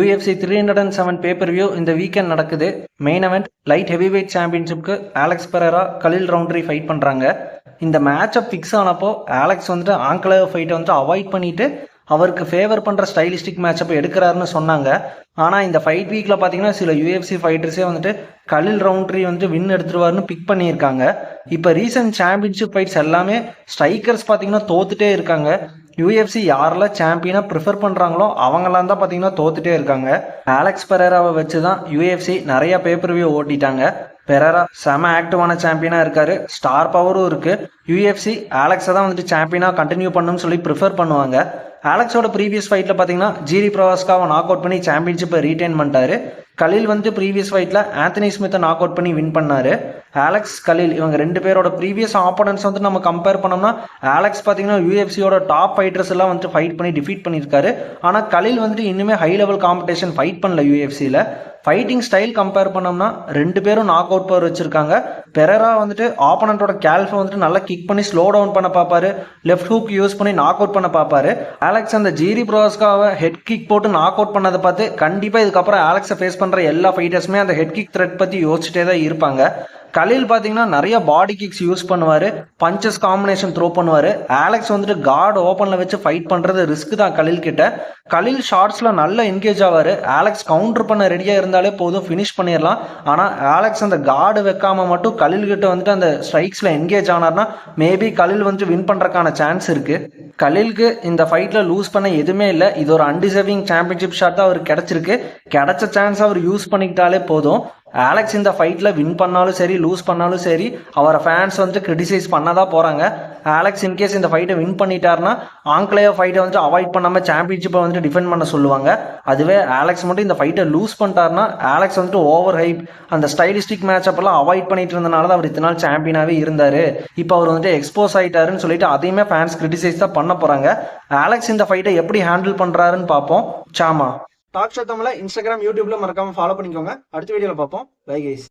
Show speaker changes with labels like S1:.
S1: UFC 307 pay-per-view இந்த weekend நடக்குது. Main event light heavy weight சாம்பியன்ஷிப்க்கு Alex Pereira Khalil Rountree fight பண்ணுறாங்க. இந்த மேட்சப் ஃபிக்ஸ் ஆனப்போ ஆலெக்ஸ் வந்துட்டு ஆங்க்லேவ் ஃபைட்டை வந்துட்டு அவாய்ட் பண்ணிட்டு அவருக்கு ஃபேவர் பண்ணுற ஸ்டைலிஸ்டிக் மேட்சப் எடுக்கிறாருன்னு சொன்னாங்க. ஆனால் இந்த ஃபைட் வீக்கில் பார்த்தீங்கன்னா சில UFC ஃபைட்டர்ஸே வந்துட்டு கலில் ரவுண்டரி வந்துட்டு வின் எடுத்துருவாருன்னு பிக் பண்ணியிருக்காங்க. இப்போ ரீசன்ட் சாம்பியன்ஷிப் ஃபைட்ஸ் எல்லாமே ஸ்ட்ரைக்கர்ஸ் பார்த்தீங்கன்னா தோத்துட்டே இருக்காங்க. UFC யாரெல்லாம் சாம்பியனாக ப்ரிஃபர் பண்ணுறாங்களோ அவங்களாம் தான் பார்த்தீங்கன்னா தோத்துட்டே இருக்காங்க. ஆலெக்ஸ் பெரேராவை வச்சு தான் UFC நிறைய பேப்பர்வியூ ஓட்டிட்டாங்க. பெரேரா செம ஆக்டிவான சாம்பியனாக இருக்கார், ஸ்டார் பவரும் இருக்குது. UFC ஆலெக்ஸை தான் வந்துட்டு சாம்பியனாக கண்டினியூ பண்ணணும்னு சொல்லி ப்ரிஃபர் பண்ணுவாங்க. ஆலெக்ஸோட ப்ரீவியஸ் ஃபைட்டில் பார்த்தீங்கன்னா ஜீரி ப்ரவாஸ்காவை நாக் அவுட் பண்ணி சாம்பியன்ஷிப்பை ரீட்டைன் பண்ணிட்டாரு. கலில் வந்து ப்ரீவியஸ் ஃபைட்டில் ஆந்தனி ஸ்மித்தை நாக் அவுட் பண்ணி வின் பண்ணார். ஆலெக்ஸ் கலில் இவங்க ரெண்டு பேரோட ப்ரீவியஸ் ஆப்போனன்ட்ஸ் வந்து நம்ம கம்பேர் பண்ணோம்னா ஆலெக்ஸ் பார்த்தீங்கன்னா UFCயோட டாப் ஃபைட்டர்ஸ் எல்லாம் வந்துட்டு ஃபைட் பண்ணி டிஃபீட் பண்ணியிருக்காரு. ஆனால் கலில் வந்துட்டு இன்னுமே ஹை லெவல் காம்படிஷன் ஃபைட் பண்ணல. UFCயில் ஃபைட்டிங் ஸ்டைல் கம்பேர் பண்ணோம்னா ரெண்டு பேரும் நாக் அவுட் பவர் வச்சிருக்காங்க. பெரேரா வந்துட்டு ஆப்போனண்டோட கேல்ஃபை வந்துட்டு நல்லா கிக் பண்ணி ஸ்லோ டவுன் பண்ண பார்ப்பாரு, லெஃப்ட் ஹூக் யூஸ் பண்ணி நாக் அவுட் பண்ண பார்ப்பாரு. ஆலெக்ஸ் அந்த ஜீரி ப்ரவாஸ்காவை ஹெட் கிக் போட்டு நாக் அவுட் பண்ணதை பார்த்து கண்டிப்பாக இதுக்கப்புறம் ஆலெக்ஸை ஃபேஸ் பண்ணுற எல்லா ஃபைட்டர்ஸுமே அந்த ஹெட் கிக் த்ரெட் பற்றி யோசிச்சுட்டே தான் இருப்பாங்க. கலில் பார்த்தீங்கன்னா நிறைய பாடி கிக்ஸ் யூஸ் பண்ணுவார், பஞ்சஸ் காம்பினேஷன் த்ரோ பண்ணுவார். ஆலெக்ஸ் வந்துட்டு கார்டு ஓப்பனில் வச்சு ஃபைட் பண்ணுறது ரிஸ்க் தான் கலில் கிட்ட. கலில் ஷார்ட்ஸில் நல்லா என்கேஜ் ஆவார். ஆலெக்ஸ் கவுண்டர் பண்ண ரெடியாக இருந்தாலே போதும், ஃபினிஷ் பண்ணிடலாம். ஆனால் ஆலெக்ஸ் அந்த கார்டு வைக்காம மட்டும் கலில் கிட்ட வந்துட்டு அந்த ஸ்ட்ரைக்ஸில் என்கேஜ் ஆனார்னா மேபி கலில் வந்துட்டு வின் பண்ணுறதுக்கான சான்ஸ் இருக்குது. கலிலுக்கு இந்த ஃபைட்டில் லூஸ் பண்ண எதுவுமே இல்லை. இது ஒரு அன்டிசர்விங் சாம்பியன்ஷிப் ஷாட் தான் அவருக்கு கிடச்சிருக்கு. கிடைச்ச சான்ஸ் அவர் யூஸ் பண்ணிக்கிட்டாலே போதும். ஆலெக்ஸ் இந்த ஃபைட்டில் வின் பண்ணாலும் சரி லூஸ் பண்ணாலும் சரி அவரை ஃபேன்ஸ் வந்துட்டு கிரிட்டிசைஸ் பண்ண தான் போகிறாங்க. ஆலெக்ஸ் இன்கேஸ் இந்த ஃபைட்டை வின் பண்ணிட்டாருன்னா ஆங்க்லேவ் ஃபைட்டை வந்துட்டு அவாய்ட் பண்ணாமல் சாம்பியன்ஷிப்பை வந்துட்டு டிஃபெண்ட் பண்ண சொல்லுவாங்க. அதுவே ஆலெக்ஸ் மட்டும் இந்த ஃபைட்டை லூஸ் பண்ணிட்டாருன்னா ஆலெக்ஸ் வந்துட்டு ஓவர் ஹைப் அந்த ஸ்டைலிஸ்டிக் மேட்சப்பெல்லாம் அவாய்ட் பண்ணிட்டு இருந்தனால தான் அவர் இத்தனை நாள் சாம்பியனாகவே இருந்தார். இப்போ அவர் வந்துட்டு எக்ஸ்போஸ் ஆகிட்டாருன்னு சொல்லிட்டு அதையுமே ஃபேன்ஸ் கிரிட்டிசைஸ் தான் பண்ண போகிறாங்க. ஆலெக்ஸ் இந்த ஃபைட்டை எப்படி ஹேண்டில் பண்ணுறாருன்னு பார்ப்போம். சாமா டாக் ஷோ தமிழை இன்ஸ்டாகிராம் யூடியூப்ல மறக்காம ஃபாலோ பண்ணிக்கோங்க. அடுத்த வீடியோல பார்ப்போம். Bye guys.